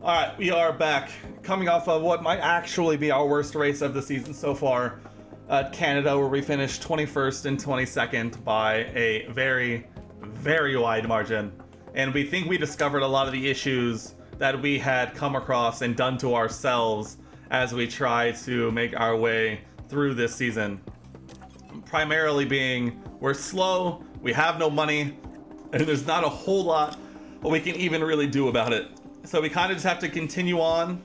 Alright, we are back, coming off of what might actually be our worst race of the season so far at Canada, where we finished 21st and 22nd by a very, very wide margin. And we think we discovered a lot of the issues that we had come across and done to ourselves as we try to make our way through this season. Primarily being, we're slow, we have no money, and there's not a whole lot we can even really do about it. So we kind of just have to continue on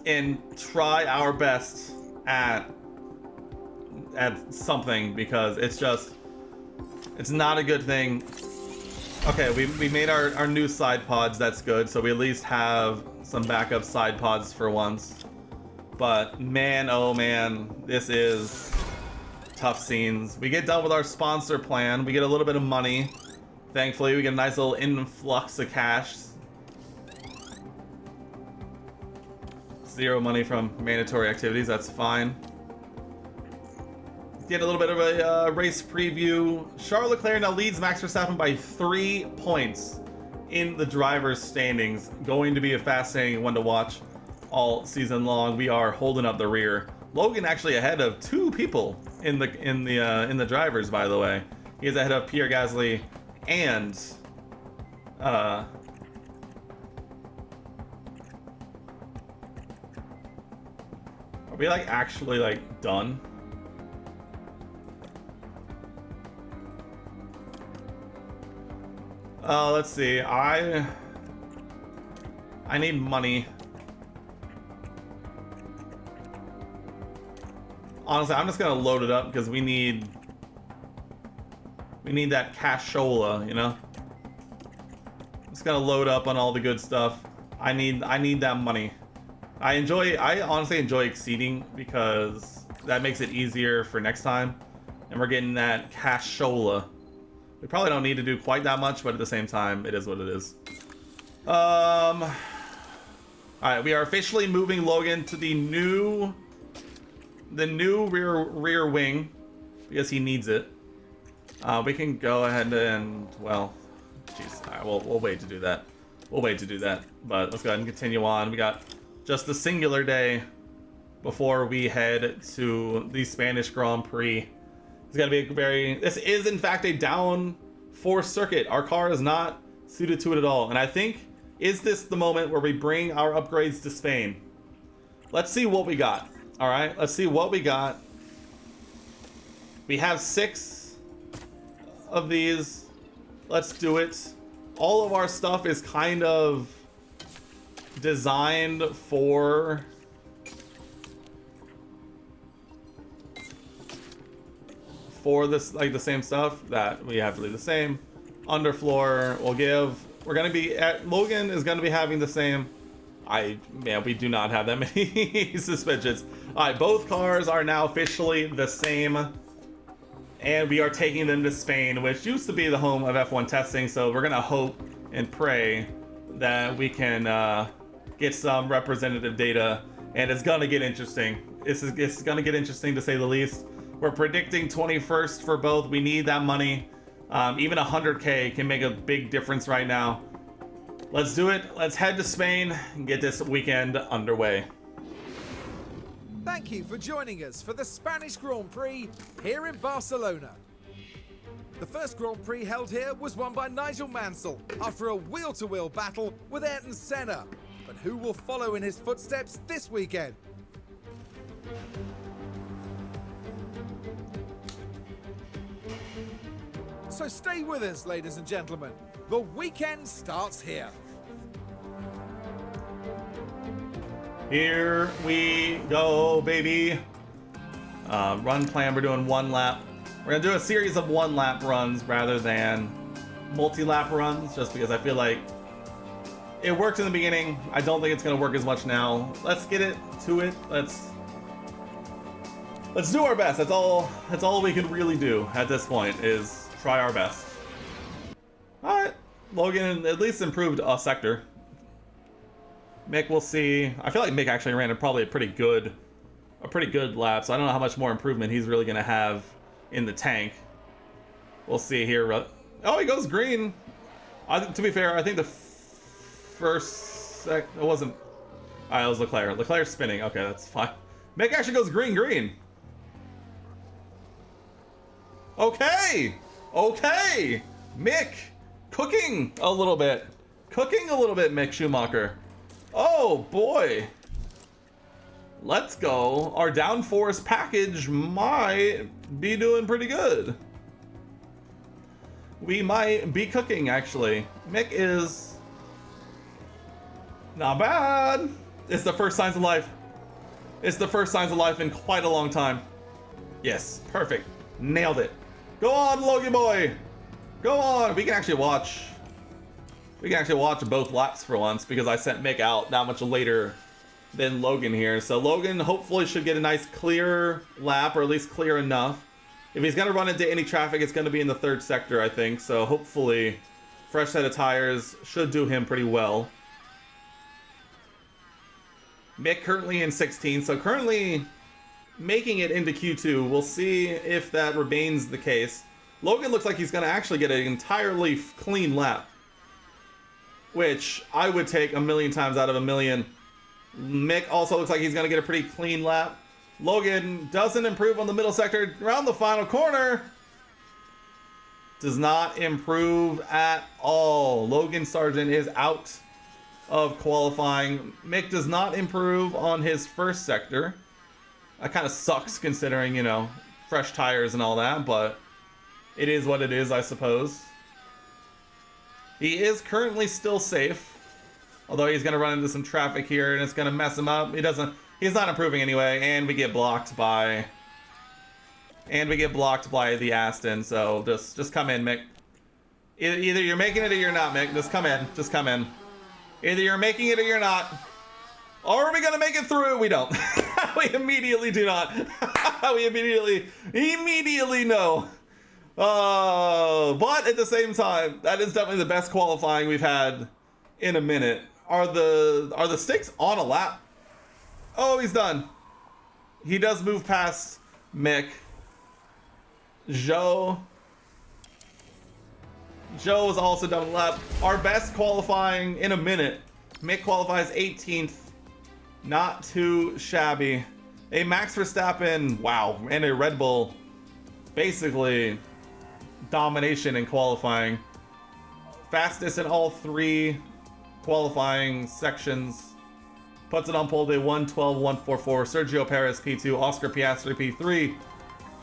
and try our best at something, because it's not a good thing. Okay, we made our new side pods, that's good, so we at least have some backup side pods for once. But man, oh man, this is tough scenes. We get done with our sponsor plan, we get a little bit of money. Thankfully, we get a nice little influx of cash. Zero money from mandatory activities, that's fine. Get a little bit of a race preview. Charles Leclerc now leads Max Verstappen by 3 points in the driver's standings. Going to be a fascinating one to watch all season long. We are holding up the rear. Logan actually ahead of 2 people in the drivers, by the way. He is ahead of Pierre Gasly and are we like actually like done? Let's see. I need money. Honestly, I'm just gonna load it up because we need that cashola, you know? Just gonna load up on all the good stuff. I need that money. I honestly enjoy exceeding because that makes it easier for next time. And we're getting that cashola. We probably don't need to do quite that much, but at the same time, it is what it is. Alright, we are officially moving Logan to the new rear wing because he needs it. We can go ahead and, well, jeez, we'll wait to do that. We'll wait to do that, but let's go ahead and continue on. We got just the singular day before we head to the Spanish Grand Prix. It's gonna be this is in fact a downforce circuit. Our car is not suited to it at all. And I think, is this the moment where we bring our upgrades to Spain? Let's see what we got. All right, let's see what we got. We have 6 of these. Let's do it. All of our stuff is kind of designed for this, like the same stuff that we have to leave the same. Underfloor we're gonna be at, Logan is gonna be having the same. We do not have that many suspensions. Alright, both cars are now officially the same. And we are taking them to Spain, which used to be the home of F1 testing, so we're gonna hope and pray that we can get some representative data, and it's gonna get interesting. It's gonna get interesting to say the least. We're predicting 21st for both. We need that money. Even 100K can make a big difference right now. Let's do it. Let's head to Spain and get this weekend underway. Thank you for joining us for the Spanish Grand Prix here in Barcelona. The first Grand Prix held here was won by Nigel Mansell after a wheel-to-wheel battle with Ayrton Senna. But who will follow in his footsteps this weekend? So stay with us, ladies and gentlemen. The weekend starts here. Here we go, baby. Run plan, we're doing 1 lap. We're gonna do a series of 1 lap runs rather than multi-lap runs, just because I feel like it worked in the beginning. I don't think it's gonna work as much now. Let's get it to it. Let's do our best. That's all we can really do at this point, is try our best. Alright, Logan at least improved a sector. Mick, we'll see. I feel like Mick actually ran probably a pretty good lap, so I don't know how much more improvement he's really gonna have in the tank. We'll see here. Oh, he goes green. To be fair, I think the first it wasn't Alright, it was Leclerc. Leclerc's spinning. Okay, that's fine. Mick actually goes green. Okay! Okay! Mick! Cooking a little bit. Mick Schumacher. Oh, boy. Let's go. Our downforce package might be doing pretty good. We might be cooking, actually. Mick is not bad. It's the first signs of life. It's the first signs of life in quite a long time. Yes, perfect. Nailed it. Go on, Logan boy. Go on. We can actually watch both laps for once because I sent Mick out that much later than Logan here. So Logan hopefully should get a nice clear lap, or at least clear enough. If he's going to run into any traffic, it's going to be in the third sector, I think. So hopefully fresh set of tires should do him pretty well. Mick currently in 16, so currently making it into Q2. We'll see if that remains the case. Logan looks like he's going to actually get an entirely clean lap, which I would take a million times out of a million. Mick also looks like he's going to get a pretty clean lap. Logan doesn't improve on the middle sector. Around the final corner, does not improve at all. Logan Sargent is out of qualifying. Mick does not improve on his first sector. That kind of sucks considering, you know, fresh tires and all that, but it is what it is, I suppose. He is currently still safe, although he's going to run into some traffic here and it's going to mess him up. He's not improving anyway, and we get blocked by the Aston. So just come in, Mick. Either you're making it or you're not, Mick. Just come in. Either you're making it or you're not. Are we gonna make it through? We don't. We immediately do not. We immediately no. But at the same time, that is definitely the best qualifying we've had in a minute. Are the sticks on a lap? Oh, he's done. He does move past Mick. Zhou is also done a lap. Our best qualifying in a minute. Mick qualifies 18th. Not too shabby. A Max Verstappen, wow, and a Red Bull, basically domination in qualifying. Fastest in all three qualifying sections. Puts it on pole day 1:12.144. Sergio Perez P2, Oscar Piastri P3,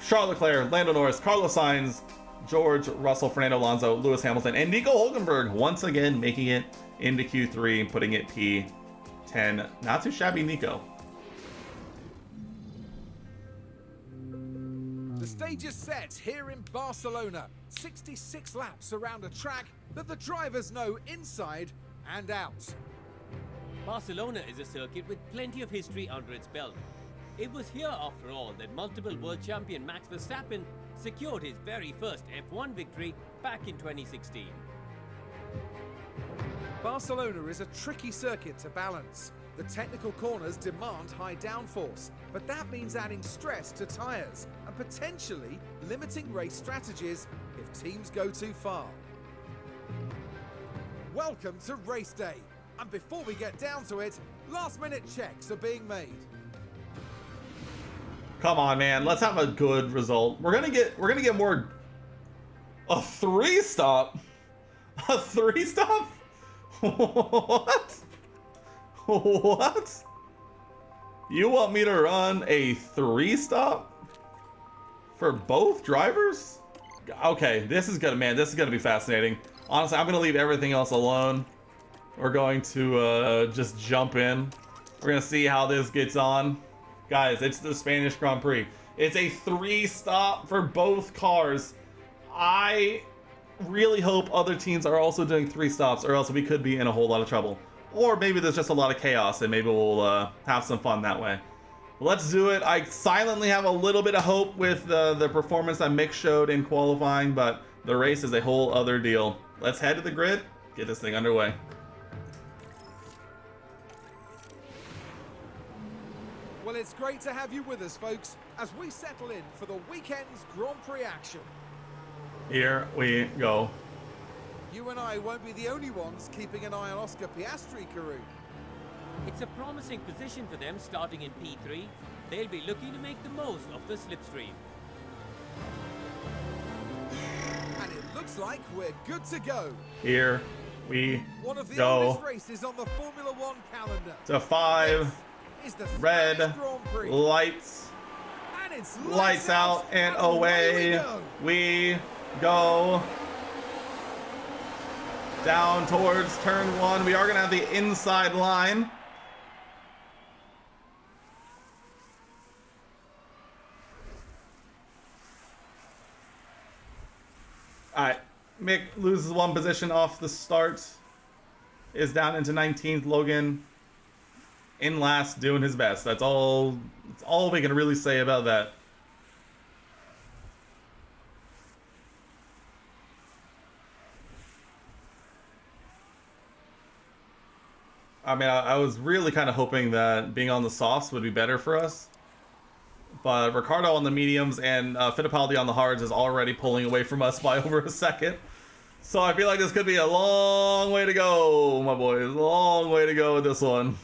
Charles Leclerc, Lando Norris, Carlos Sainz, George Russell, Fernando Alonso, Lewis Hamilton, and Nico Hülkenberg once again making it into Q3, putting it P10. Not too shabby, Nico. The stage is set here in Barcelona. 66 laps around a track that the drivers know inside and out. Barcelona is a circuit with plenty of history under its belt. It was here, after all, that multiple world champion Max Verstappen secured his very first F1 victory back in 2016. Barcelona is a tricky circuit to balance. The technical corners demand high downforce, but that means adding stress to tyres and potentially limiting race strategies if teams go too far. Welcome to race day, and before we get down to it, last-minute checks are being made. Come on, man. Let's have a good result. We're gonna get more. A 3-stop? A 3-stop? What? What? You want me to run a 3-stop for both drivers? Okay, this is gonna be fascinating. Honestly, I'm gonna leave everything else alone. We're going to just jump in. We're gonna see how this gets on. Guys, it's the Spanish Grand Prix. It's a 3-stop for both cars. I really hope other teams are also doing 3 stops, or else we could be in a whole lot of trouble. Or maybe there's just a lot of chaos and maybe we'll have some fun that way. Let's do it. I silently have a little bit of hope with the performance that Mick showed in qualifying, but the race is a whole other deal. Let's head to the grid, get this thing underway. Well, it's great to have you with us, folks, as we settle in for the weekend's Grand Prix action. Here we go. You and I won't be the only ones keeping an eye on Oscar Piastri, Karun. It's a promising position for them starting in P3. They'll be looking to make the most of the slipstream. And it looks like we're good to go. Here we One of the go oldest races on the Formula One calendar. to 5. This is the Red Spanish Grand Prix. lights. And it's Lights out and away away we go. Down towards turn 1. We are going to have the inside line. Alright, Mick loses 1 position off the start. Is down into 19th. Logan in last, doing his best. That's all we can really say about that. I mean, I was really kind of hoping that being on the softs would be better for us. But Ricardo on the mediums and Fittipaldi on the hards is already pulling away from us by over a second. So I feel like this could be a long way to go, my boys. Long way to go with this one.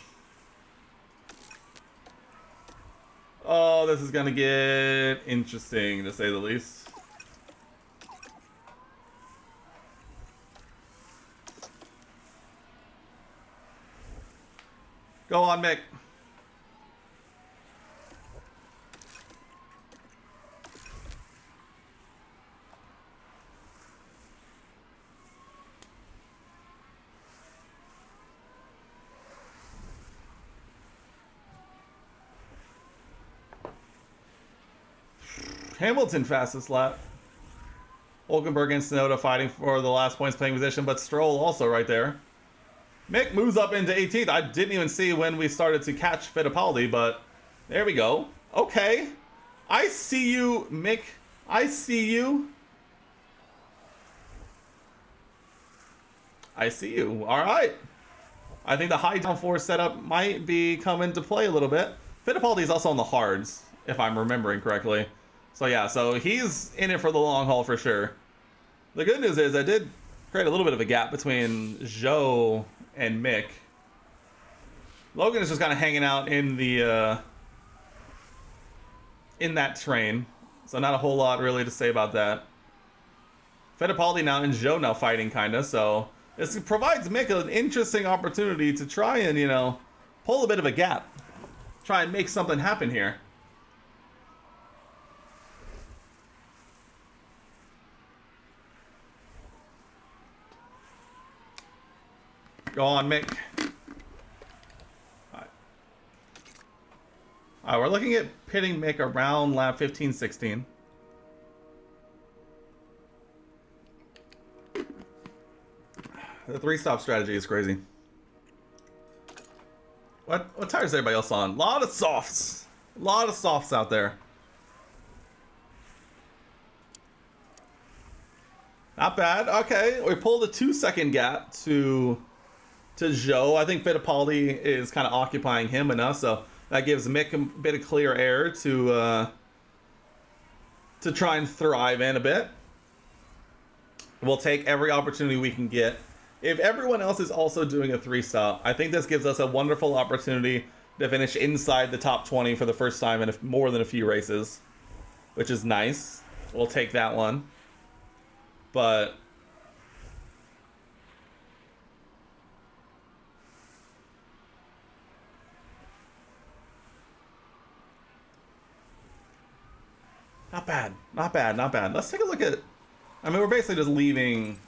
Oh, this is going to get interesting, to say the least. Go on, Mick. Hamilton fastest lap. Hulkenberg and Tsunoda fighting for the last points playing position, but Stroll also right there. Mick moves up into 18th. I didn't even see when we started to catch Fittipaldi, but there we go. Okay. I see you, Mick. I see you. I see you. All right. I think the high downforce setup might be coming into play a little bit. Fittipaldi is also on the hards, if I'm remembering correctly. So yeah, so he's in it for the long haul for sure. The good news is I did create a little bit of a gap between Zhou and Mick. Logan is just kind of hanging out in the in that train, so not a whole lot really to say about that. Fittipaldi now and Zhou now fighting kinda, so this provides Mick an interesting opportunity to try and, you know, pull a bit of a gap. Try and make something happen here. Go on, Mick. Alright, we're looking at pitting Mick around lap 15, 16. The 3-stop strategy is crazy. What tires is everybody else on? A lot of softs. A lot of softs out there. Not bad. Okay, we pulled a 2-second gap to Zhou. I think Fittipaldi is kind of occupying him enough, so that gives Mick a bit of clear air to try and thrive in a bit. We'll take every opportunity we can get. If everyone else is also doing a 3-stop, I think this gives us a wonderful opportunity to finish inside the top 20 for the first time in more than a few races, which is nice. We'll take that one. But not bad, not bad, not bad. Let's take a look at, I mean, we're basically just leaving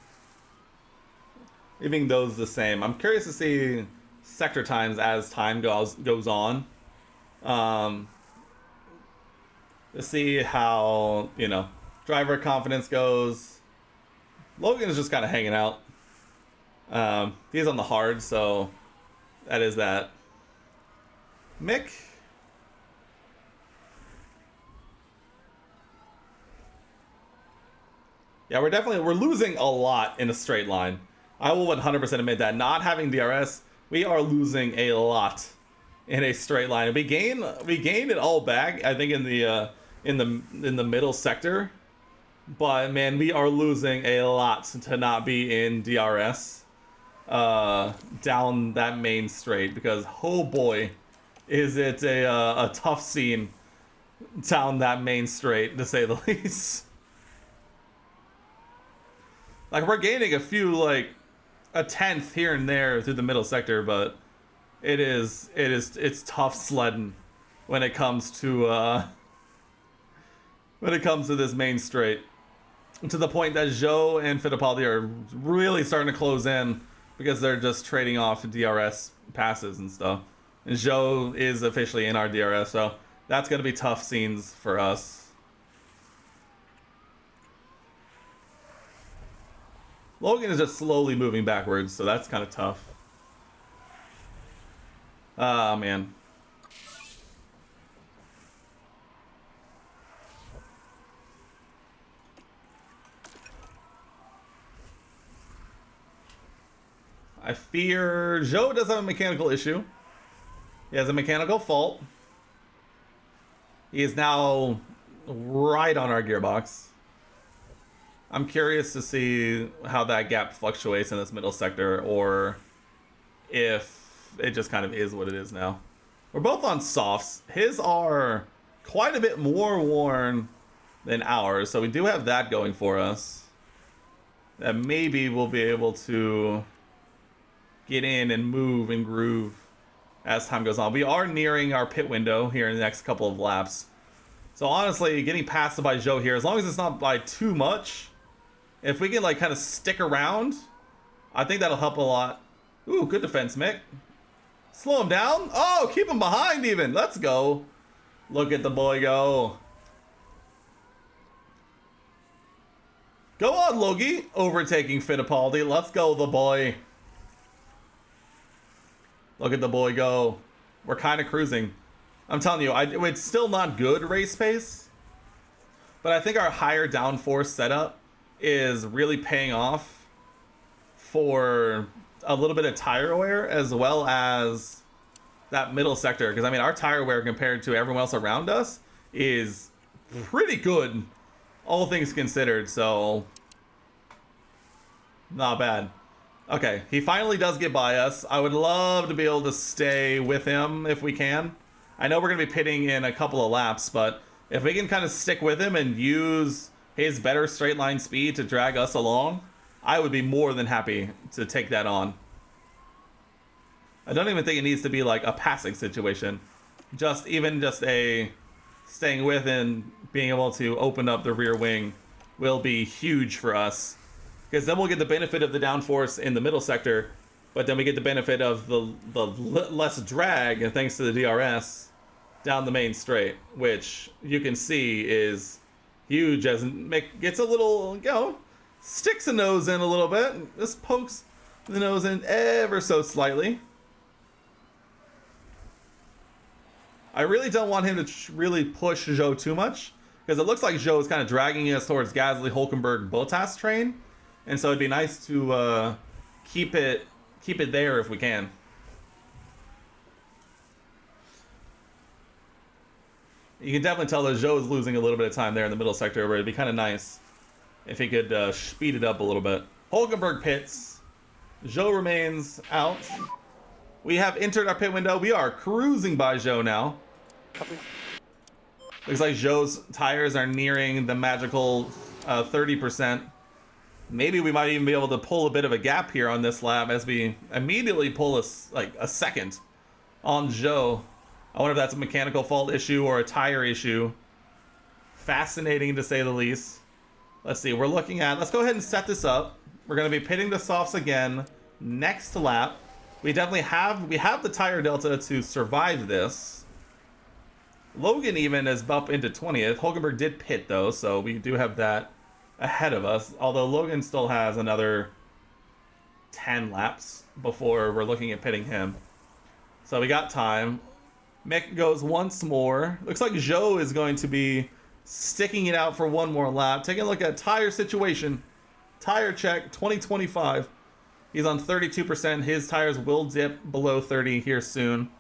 those the same. I'm curious to see sector times as time goes on. To see how, you know, driver confidence goes. Logan is just kind of hanging out. He's on the hard, so that is that. Mick. Yeah, we're losing a lot in a straight line. I will 100% admit that. Not having DRS, we are losing a lot in a straight line. We gained it all back, I think, in the middle sector. But man, we are losing a lot to not be in DRS. down that main straight, because oh boy, is it a tough scene down that main straight, to say the least. Like, we're gaining a few, like, a tenth here and there through the middle sector, but it's tough sledding when it comes to this main straight. To the point that Zhou and Fittipaldi are really starting to close in because they're just trading off DRS passes and stuff. And Zhou is officially in our DRS, so that's going to be tough scenes for us. Logan is just slowly moving backwards, so that's kind of tough. Ah, man. I fear Zhou does have a mechanical issue. He has a mechanical fault. He is now right on our gearbox. I'm curious to see how that gap fluctuates in this middle sector, or if it just kind of is what it is now. We're both on softs. His are quite a bit more worn than ours, so we do have that going for us. That maybe we'll be able to get in and move and groove as time goes on. We are nearing our pit window here in the next couple of laps. So honestly, getting passed by Zhou here, as long as it's not by too much, if we can like kind of stick around, I think that'll help a lot. Ooh, good defense, Mick. Slow him down. Oh, keep him behind even. Let's go. Look at the boy go. Go on, Logie. Overtaking Fittipaldi. Let's go, the boy. Look at the boy go. We're kind of cruising. I'm telling you, it's still not good race pace, but I think our higher downforce setup is really paying off for a little bit of tire wear, as well as that middle sector. Because I mean, our tire wear compared to everyone else around us is pretty good, all things considered. So not bad. Okay, he finally does get by us. I would love to be able to stay with him if we can. I know we're going to be pitting in a couple of laps, but if we can kind of stick with him and use his better straight line speed to drag us along, I would be more than happy to take that on. I don't even think it needs to be like a passing situation. Just a staying with and being able to open up the rear wing will be huge for us. Because then we'll get the benefit of the downforce in the middle sector, but then we get the benefit of the less drag, and thanks to the DRS, down the main straight, which you can see is huge as Mick gets a little, sticks a nose in a little bit. Just pokes the nose in ever so slightly. I really don't want him to really push Zhou too much, because it looks like Zhou is kind of dragging us towards Gasly, Hulkenberg, Bottas train. And so it'd be nice to keep it there if we can. You can definitely tell that Zhou is losing a little bit of time there in the middle sector, where it'd be kind of nice if he could speed it up a little bit. Hulkenberg pits. Zhou remains out. We have entered our pit window. We are cruising by Zhou now. Copy. Looks like Zhou's tires are nearing the magical 30%. Maybe we might even be able to pull a bit of a gap here on this lap as we immediately pull a second on Zhou. I wonder if that's a mechanical fault issue or a tire issue. Fascinating to say the least. Let's see, let's go ahead and set this up. We're going to be pitting the softs again next lap. We definitely have the tire delta to survive this. Logan even is up into 20th. Hulkenberg did pit though, so we do have that ahead of us, although Logan still has another 10 laps before we're looking at pitting him. So we got time. Mick goes once more. Looks like Zhou is going to be sticking it out for one more lap. Taking a look at tire situation. Tire check 2025. He's on 32%. His tires will dip below 30 here soon.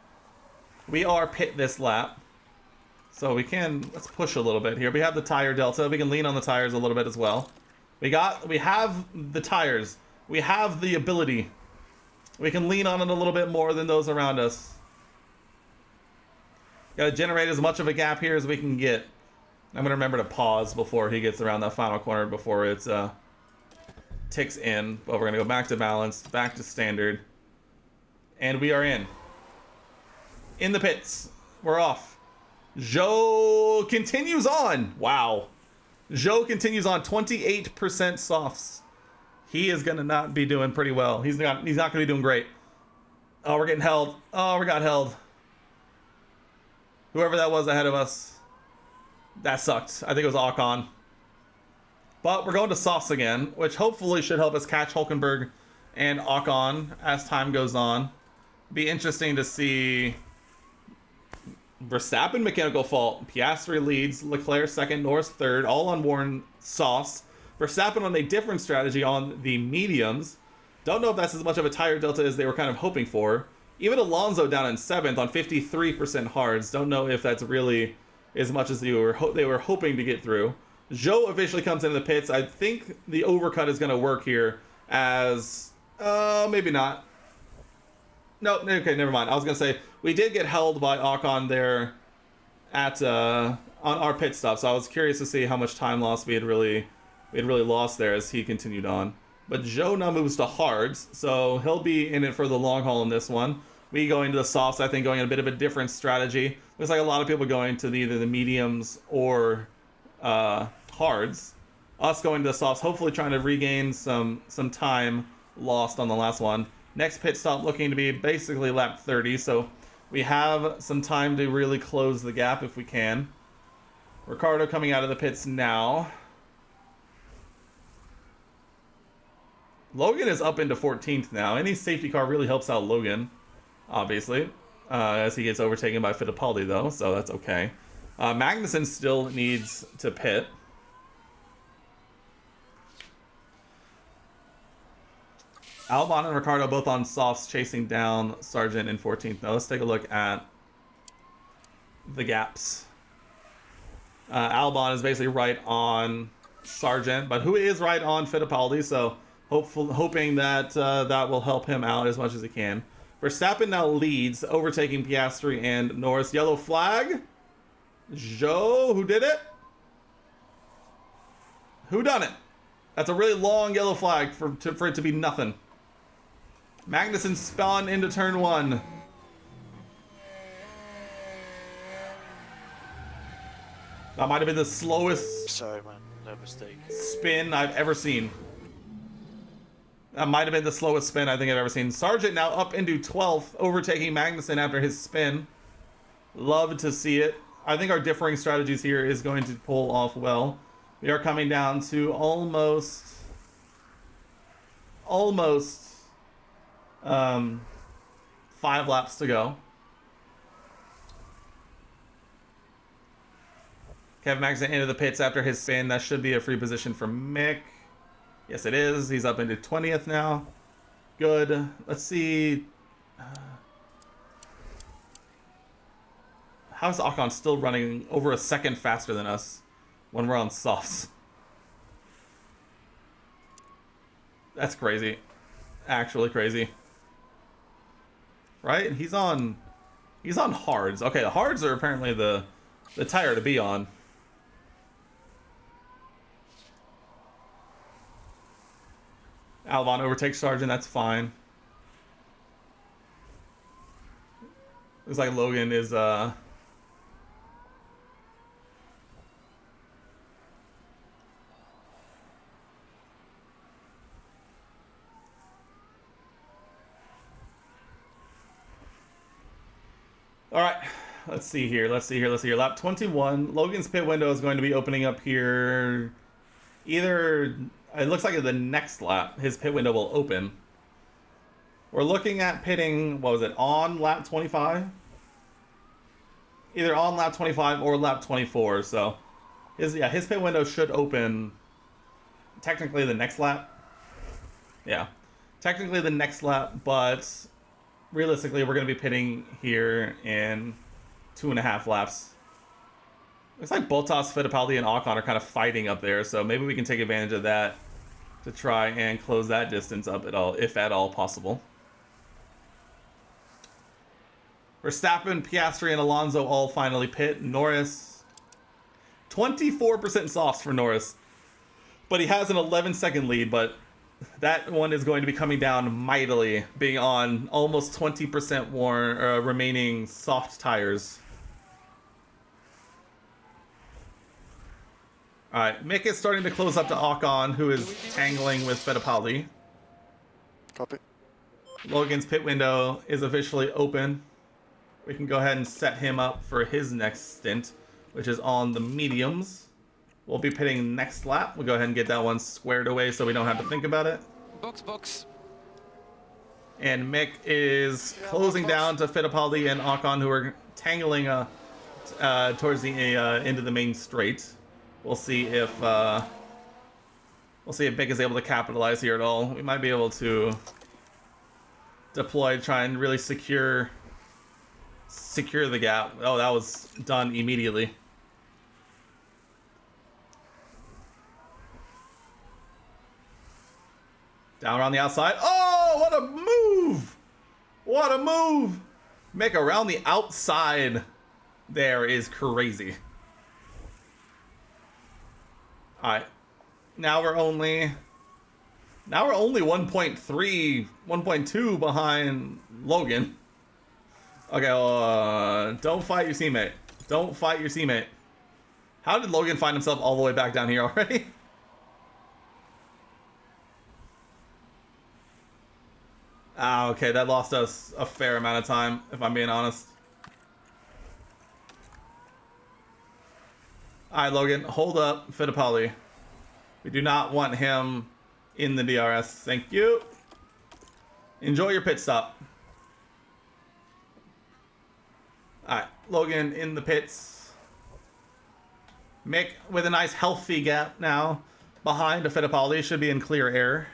We are pit this lap. So let's push a little bit here. We have the tire delta. We can lean on the tires a little bit as well. We have the tires. We have the ability We can lean on it a little bit more than those around us. Gotta generate as much of a gap here as we can get. I'm gonna remember to pause before he gets around that final corner before it's ticks in. But we're gonna go back to balanced, back to standard. And we are in. In the pits. We're off. Zhou continues on. Wow. Zhou continues on 28% softs. He is gonna not be doing pretty well. He's not gonna be doing great. Oh, we're getting held. Oh, we got held. Whoever that was ahead of us. That sucked. I think it was Akon. But we're going to softs again, which hopefully should help us catch Hulkenberg and Akon as time goes on. Be interesting to see Verstappen mechanical fault. Piastri leads, Leclerc second, Norris third, all on worn softs. Verstappen on a different strategy on the mediums. Don't know if that's as much of a tire delta as they were kind of hoping for. Even Alonso down in 7th on 53% hards. Don't know if that's really as much as they were hoping to get through. Zhou officially comes into the pits. I think the overcut is going to work here as... maybe not. No, okay, never mind. I was going to say, we did get held by Ocon there at on our pit stop, so I was curious to see how much time loss we had really lost there as he continued on. But Zhou now moves to hards, so he'll be in it for the long haul in this one. We going to the softs, I think, going in a bit of a different strategy. Looks like a lot of people going to either the mediums or hards. Us going to the softs, hopefully trying to regain some time lost on the last one. Next pit stop looking to be basically lap 30, so we have some time to really close the gap if we can. Ricciardo coming out of the pits now. Logan is up into 14th now. Any safety car really helps out Logan, obviously, as he gets overtaken by Fittipaldi, though, so that's okay. Magnussen still needs to pit. Albon and Ricciardo both on softs, chasing down Sargent in 14th. Now let's take a look at the gaps. Albon is basically right on Sargent, but who is right on Fittipaldi, so hoping that that will help him out as much as he can. Verstappen now leads, overtaking Piastri and Norris. Yellow flag. Zhou, who did it? Who done it? That's a really long yellow flag for it to be nothing. Magnussen spun into turn 1. That might have been the slowest Sorry, man. No mistake. spin I've ever seen. That might have been the slowest spin I think I've ever seen. Sargent now up into 12th, overtaking Magnussen after his spin. Love to see it. I think our differing strategies here is going to pull off well. We are coming down to almost 5 laps to go. Kevin Magnussen into the pits after his spin. That should be a free position for Mick. Yes, it is. He's up into 20th now. Good. Let's see. How is Ocon still running over a second faster than us when we're on softs? That's crazy. Actually crazy. Right? He's on hards. Okay, the hards are apparently the tire to be on. Albon overtakes Sargent, that's fine. Looks like Logan is Alright, let's see here. Lap 21. Logan's pit window is going to be opening up here. Either, it looks like the next lap, his pit window will open. We're looking at pitting, what was it, on lap 25? Either on lap 25 or lap 24, so his pit window should open technically the next lap. Yeah, technically the next lap, but realistically, we're going to be pitting here in 2.5 laps. Looks like Bottas, Fittipaldi, and Ocon are kind of fighting up there, so maybe we can take advantage of that to try and close that distance up at all, if at all possible. Verstappen, Piastri, and Alonso all finally pit. Norris, 24% softs for Norris. But he has an 11-second lead, but that one is going to be coming down mightily, being on almost 20% worn remaining soft tires. Alright, Mick is starting to close up to Ocon, who is tangling with Fittipaldi. Copy. Logan's pit window is officially open. We can go ahead and set him up for his next stint, which is on the mediums. We'll be pitting next lap. We'll go ahead and get that one squared away so we don't have to think about it. Box. And Mick is closing down to Fittipaldi and Ocon, who are tangling towards the end of the main straight. We'll see if Mick is able to capitalize here at all. We might be able to deploy, try and really secure the gap. Oh, that was done immediately. Down around the outside. Oh, what a move! What a move! Mick around the outside there is crazy. Alright. Now we're only 1.3, 1.2 behind Logan. Okay, don't fight your teammate. Don't fight your teammate. How did Logan find himself all the way back down here already? Ah, okay, that lost us a fair amount of time, if I'm being honest. Alright, Logan, hold up Fittipaldi. We do not want him in the DRS. Thank you. Enjoy your pit stop. Alright, Logan in the pits. Mick with a nice healthy gap now behind Fittipaldi, should be in clear air.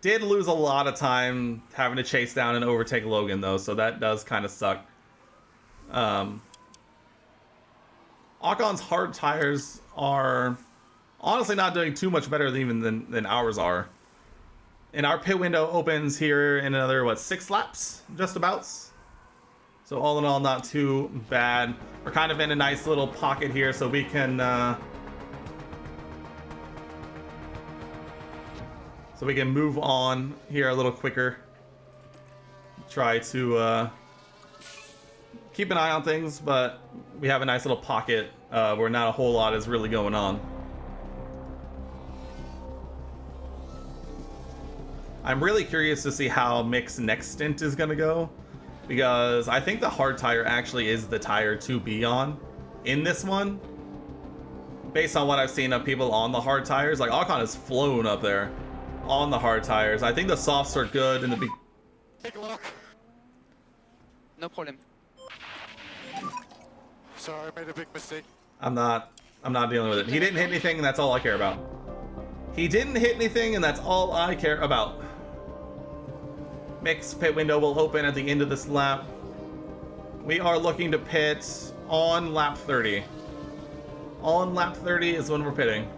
Did lose a lot of time having to chase down and overtake Logan though, so that does kind of suck. Ocon's hard tires are honestly not doing too much better than ours are. And our pit window opens here in another, 6 laps? Just about. So all in all, not too bad. We're kind of in a nice little pocket here, so we can move on here a little quicker. Try to keep an eye on things, but we have a nice little pocket where not a whole lot is really going on. I'm really curious to see how Mick's next stint is going to go, because I think the hard tire actually is the tire to be on in this one. Based on what I've seen of people on the hard tires, like Ocon has flown up there on the hard tires. I think the softs are good in the beginning. Take a look. No problem. Sorry, I made a big mistake. I'm not dealing with it. He didn't hit anything, and that's all I care about. He didn't hit anything, and that's all I care about. Mick's pit window will open at the end of this lap. We are looking to pit on lap 30. On lap 30 is when we're pitting.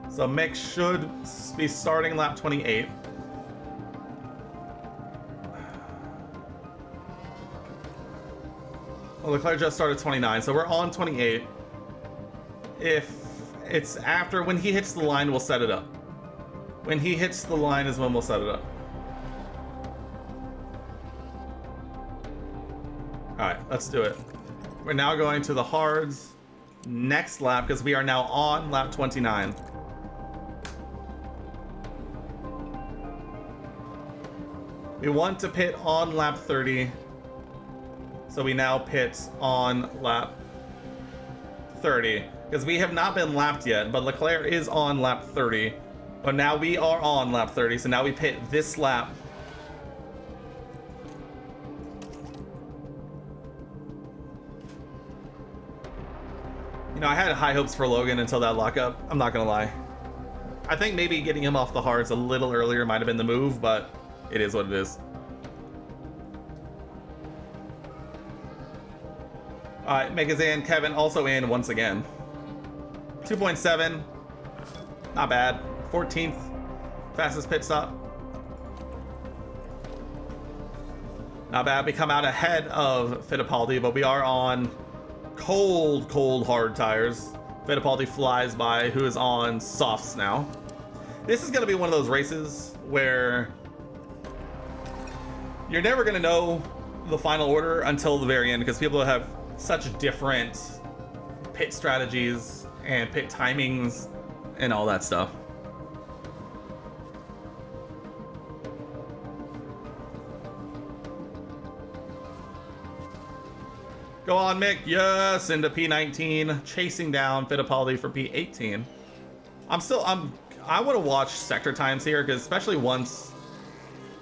So Mick should be starting lap 28. Well, Leclerc just started 29, so we're on 28. If it's after, when he hits the line, we'll set it up. When he hits the line is when we'll set it up. Alright, let's do it. We're now going to the hards next lap, because we are now on lap 29. We want to pit on lap 30. So we now pit on lap 30. Because we have not been lapped yet, but Leclerc is on lap 30. But now we are on lap 30, so now we pit this lap. You know, I had high hopes for Logan until that lockup. I'm not gonna lie. I think maybe getting him off the hards a little earlier might have been the move, but it is what it is. Alright, Megazan, Kevin also in once again. 2.7. Not bad. 14th fastest pit stop. Not bad. We come out ahead of Fittipaldi, but we are on cold, cold, hard tires. Fittipaldi flies by, who is on softs now. This is going to be one of those races where you're never going to know the final order until the very end, because people have such different pit strategies and pit timings and all that stuff. Go on, Mick. Yes, into P19, chasing down Fittipaldi for P18. I want to watch sector times here, because especially once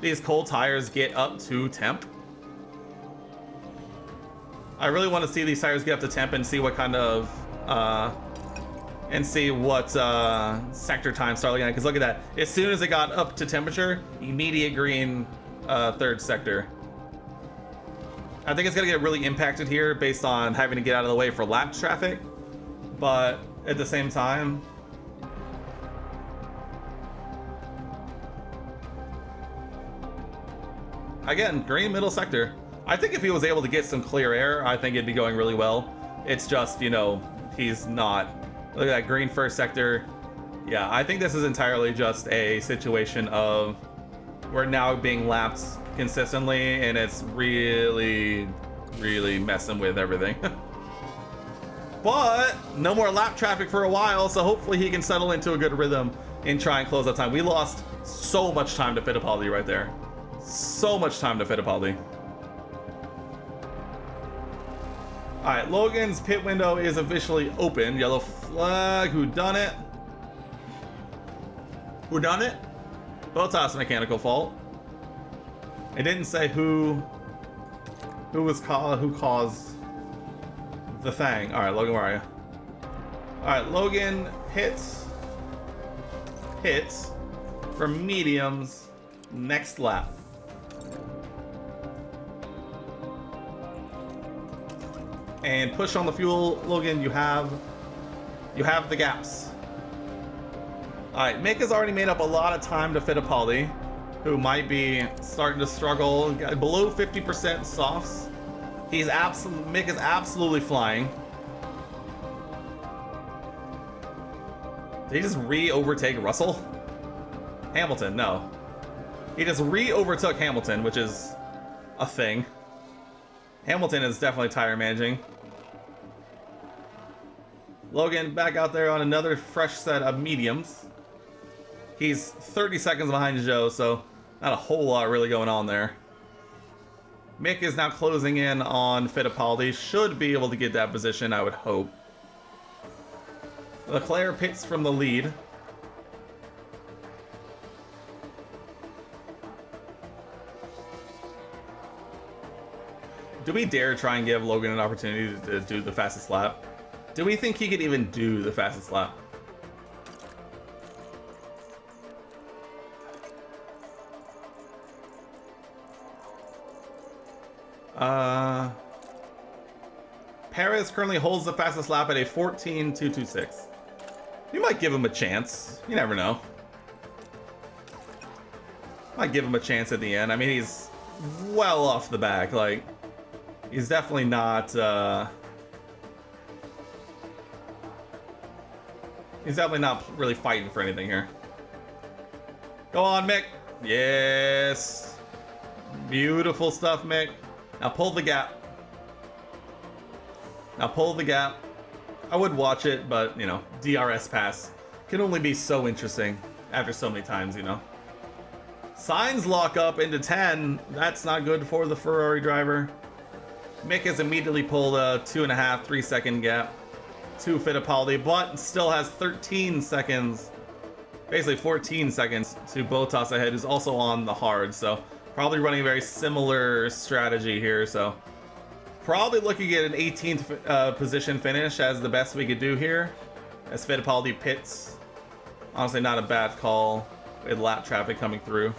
these cold tires get up to temp, I really want to see these tires get up to temp and see what kind of sector times start looking at. Because look at that, as soon as it got up to temperature, immediate green third sector. I think it's gonna get really impacted here based on having to get out of the way for lap traffic, but at the same time, again, green middle sector. I think if he was able to get some clear air, I think it'd be going really well. It's just, you know, he's not. Look at that green first sector. Yeah, I think this is entirely just a situation of we're now being lapped consistently, and it's really, really messing with everything. But no more lap traffic for a while, so hopefully he can settle into a good rhythm and try and close out time. We lost so much time to Fittipaldi right there. So much time to Fittipaldi. Alright, Logan's pit window is officially open. Yellow flag. Who done it? Who done it? Bottas mechanical fault. It didn't say who caused the thing. All right, Logan, where are you? All right, Logan hits for mediums next lap. And push on the fuel, Logan. You have the gaps. All right, Mick has already made up a lot of time to Fittipaldi, who might be starting to struggle. Below 50% softs. Mick is absolutely flying. Did he just re-overtake Russell? Hamilton, no. He just re-overtook Hamilton, which is a thing. Hamilton is definitely tire managing. Logan back out there on another fresh set of mediums. He's 30 seconds behind Joe, so not a whole lot really going on there. Mick is now closing in on Fittipaldi. Should be able to get that position, I would hope. Leclerc pits from the lead. Do we dare try and give Logan an opportunity to do the fastest lap? Do we think he could even do the fastest lap? Perez currently holds the fastest lap at a 14.226. You might give him a chance. You never know. Might give him a chance at the end. I mean, he's well off the back. Like, he's definitely not. He's definitely not really fighting for anything here. Go on, Mick. Yes. Beautiful stuff, Mick. Now pull the gap. Now pull the gap. I would watch it, but, you know, DRS pass can only be so interesting after so many times, you know. Signs lock up into 10. That's not good for the Ferrari driver. Mick has immediately pulled a 2.5, 3 second gap to Fittipaldi, but still has 13 seconds, basically 14 seconds to Bottas ahead, who's also on the hard, so probably running a very similar strategy here, so probably looking at an 18th position finish as the best we could do here, as Fittipaldi pits. Honestly, not a bad call with lap traffic coming through.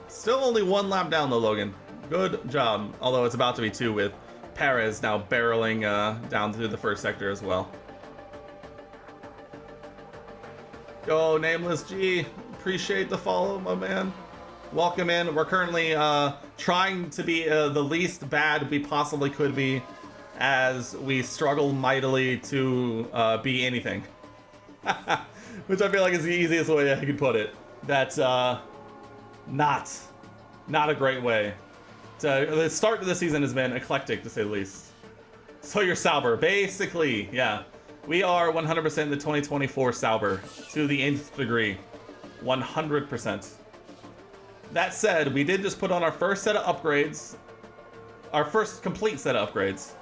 Still only one lap down though, Logan. Good job, although it's about to be two with Perez now barreling down through the first sector as well. Go, Nameless G. Appreciate the follow, my man. welcome in. We're currently trying to be the least bad we possibly could be as we struggle mightily to be anything. Which I feel like is the easiest way I could put it. That's not a great way. The start of the season has been eclectic, to say the least. So you're Sauber, basically, yeah. We are 100% the 2024 Sauber, to the nth degree. 100%. That said, we did just put on our first set of upgrades. Our first complete set of upgrades.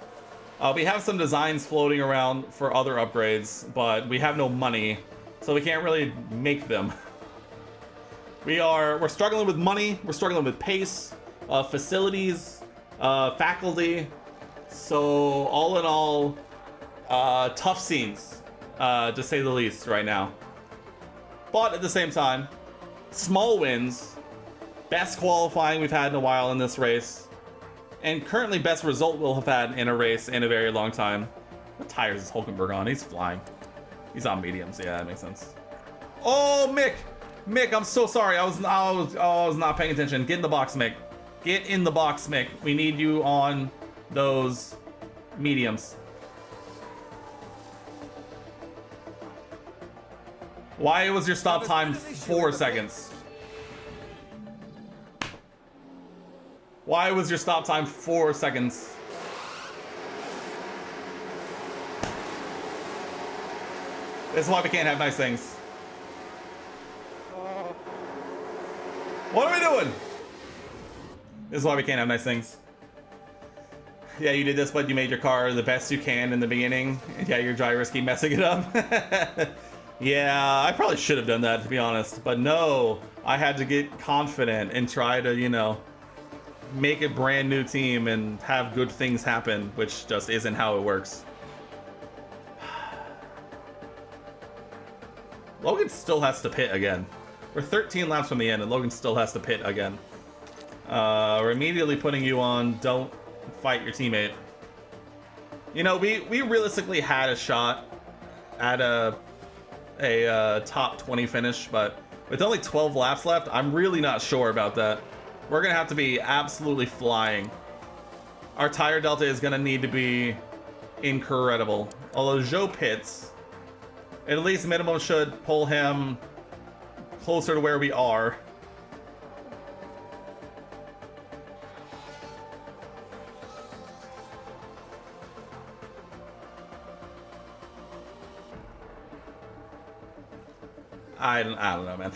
We have some designs floating around for other upgrades, but we have no money, so we can't really make them. We're struggling with money, we're struggling with pace, facilities, faculty. So all in all, tough scenes, to say the least, right now. But at the same time, small wins, best qualifying we've had in a while in this race, and currently best result we'll have had in a race in a very long time. What tires is Hulkenberg on? He's flying. He's on mediums. Yeah, that makes sense. Oh, Mick! Mick, I'm so sorry. I was not paying attention. Get in the box, Mick. Get in the box, Mick. We need you on those mediums. Why was your stop time 4 seconds? Why was your stop time 4 seconds? This is why we can't have nice things. What are we doing? This is why we can't have nice things. Yeah, you did this, but you made your car the best you can in the beginning. And yeah, your drivers keep messing it up. Yeah, I probably should have done that, to be honest. But no, I had to get confident and try to, you know, make a brand new team and have good things happen, which just isn't how it works. Logan still has to pit again. We're 13 laps from the end and Logan still has to pit again. We're immediately putting you on don't fight your teammate. You know, we realistically had a shot at a top 20 finish, but with only 12 laps left, I'm really not sure about that. We're gonna have to be absolutely flying. Our tire delta is gonna need to be incredible. Although Zhou pits, at least minimum should pull him closer to where we are. I don't know, man.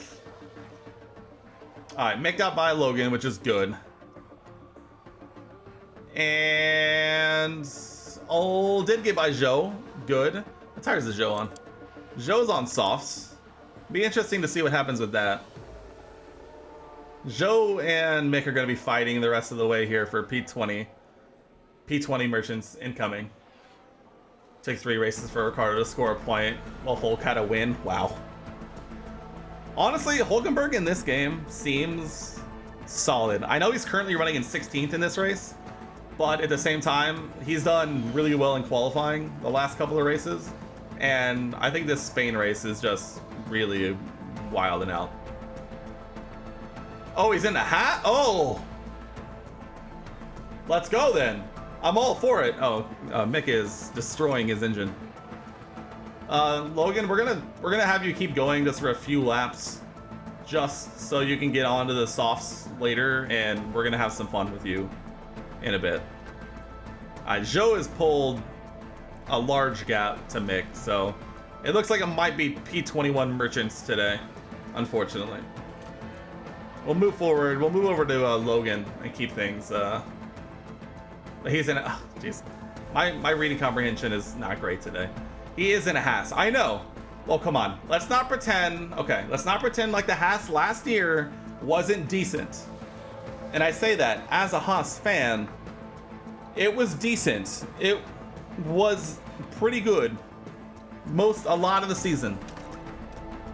Alright, Mick got by Logan, which is good. And did get by Zhou. Good. What tires is Zhou on? Zhou's on softs. Be interesting to see what happens with that. Zhou and Mick are going to be fighting the rest of the way here for P20. P20 merchants incoming. Take 3 races for Ricardo to score a point while Hulk had a win. Wow. Honestly, Hulkenberg in this game seems solid. I know he's currently running in 16th in this race, but at the same time, he's done really well in qualifying the last couple of races. And I think this Spain race is just really wild and out. Oh, he's in the hat? Oh! Let's go then. I'm all for it. Oh, Mick is destroying his engine. Logan, we're gonna have you keep going just for a few laps, just so you can get onto the softs later, and we're gonna have some fun with you in a bit. Zhou has pulled a large gap to Mick, so it looks like it might be P21 merchants today, unfortunately. We'll move forward. We'll move over to Logan and keep things. He's in. Oh, jeez, my reading comprehension is not great today. He is in a Haas. I know. Well, come on. Let's not pretend. Okay, let's not pretend like the Haas last year wasn't decent. And I say that as a Haas fan. It was decent. It was pretty good. A lot of the season.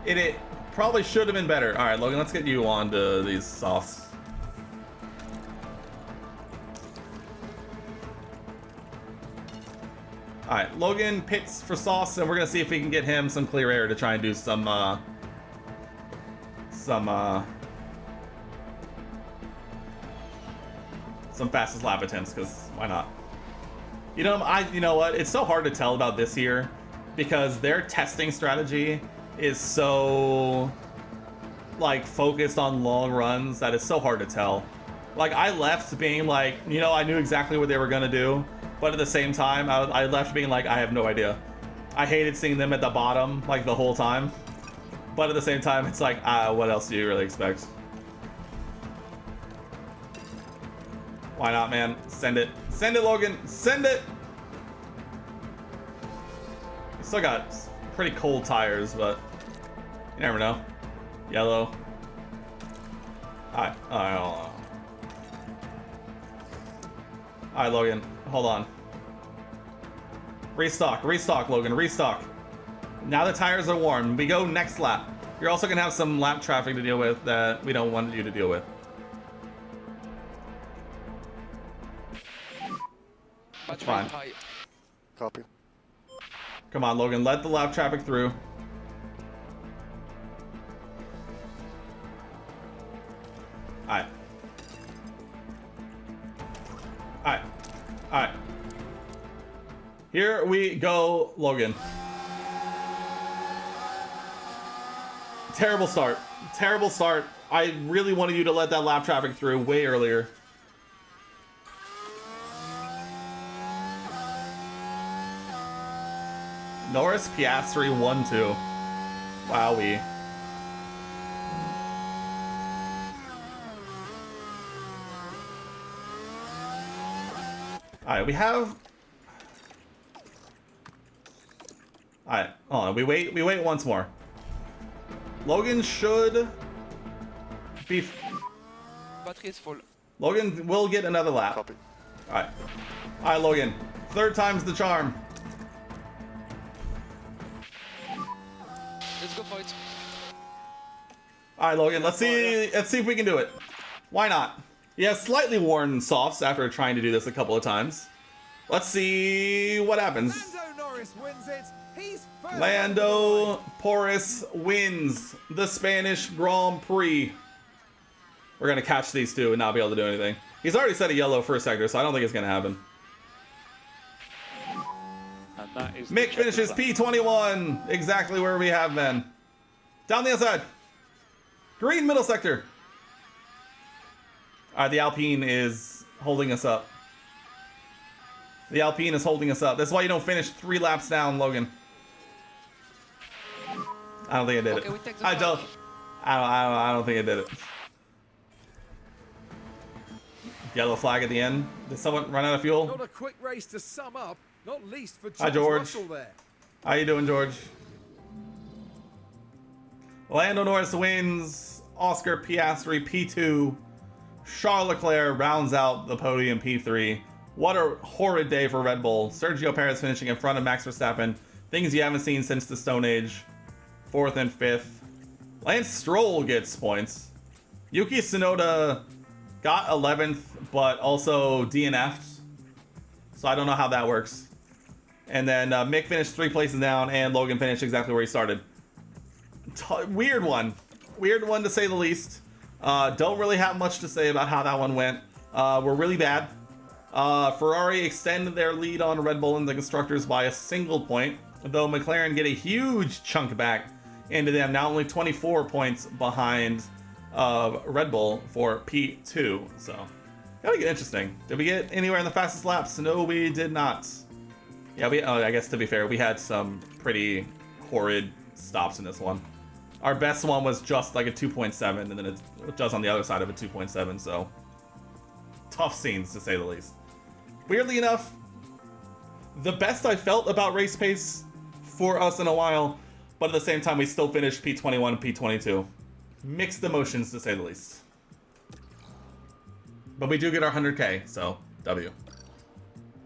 It probably should have been better. All right, Logan, let's get you on to these softs. Alright, Logan pits for sauce, and we're gonna see if we can get him some clear air to try and do some some fastest lap attempts, because why not? You know what? It's so hard to tell about this year because their testing strategy is so like focused on long runs that it's so hard to tell. Like I left being like, I knew exactly what they were gonna do, but at the same time, I left being like, I have no idea. I hated seeing them at the bottom like the whole time, but at the same time, it's like, what else do you really expect? Why not, man? Send it. Send it, Logan. Send it! Still got pretty cold tires, but you never know. Yellow. Alright, Logan. Hold on. Restock, Logan, restock. Now the tires are warm. We go next lap. You're also gonna have some lap traffic to deal with that we don't want you to deal with. That's fine. High. Copy. Come on, Logan, let the lap traffic through. Alright. Alright. Here we go, Logan. Terrible start. Terrible start. I really wanted you to let that lap traffic through way earlier. Norris, Piastri, 1-2. Wowee. Alright, we have... Alright, hold on. We wait once more. Logan should be... Battery is full. Logan will get another lap. Copy. Alright. Alright, Logan. Third time's the charm. Let's go for it. Alright, Logan, let's see if we can do it. Why not? He has slightly worn softs after trying to do this a couple of times. Let's see what happens. Lando Norris wins it. He's first. Lando Porras wins the Spanish Grand Prix. We're gonna catch these two and not be able to do anything. He's already set a yellow first sector, so I don't think it's gonna happen. And that is Mick finishes P21, exactly where we have been. Down the outside. Green middle sector. Alright, the Alpine is holding us up. The Alpine is holding us up. That's why you don't finish 3 laps down, Logan. I don't think I did Okay, we take it. the I don't think I did it. Yellow flag at the end. Did someone run out of fuel? Not a quick race to sum up, not least for Hi, George George. Russell there. How you doing, George? Lando Norris wins. Oscar Piastri P2. Charles Leclerc rounds out the podium P3. What a horrid day for Red Bull. Sergio Perez finishing in front of Max Verstappen. Things you haven't seen since the Stone Age. 4th and 5th. Lance Stroll gets points. Yuki Tsunoda got 11th, but also DNF'd. So I don't know how that works. And then Mick finished 3 places down, and Logan finished exactly where he started. Weird one. Weird one to say the least. Don't really have much to say about how that one went. We're really bad. Ferrari extend their lead on Red Bull and the constructors by a single point, though McLaren get a huge chunk back into them, now only 24 points behind Red Bull for P2. So, gotta get interesting. Did we get anywhere in the fastest laps? No, we did not. Yeah, I guess to be fair, we had some pretty horrid stops in this one. Our best one was just like a 2.7, and then it's just on the other side of a 2.7, so tough scenes to say the least. Weirdly enough, the best I felt about race pace for us in a while, but at the same time we still finished P21 and P22. Mixed emotions to say the least. But we do get our 100K, so W.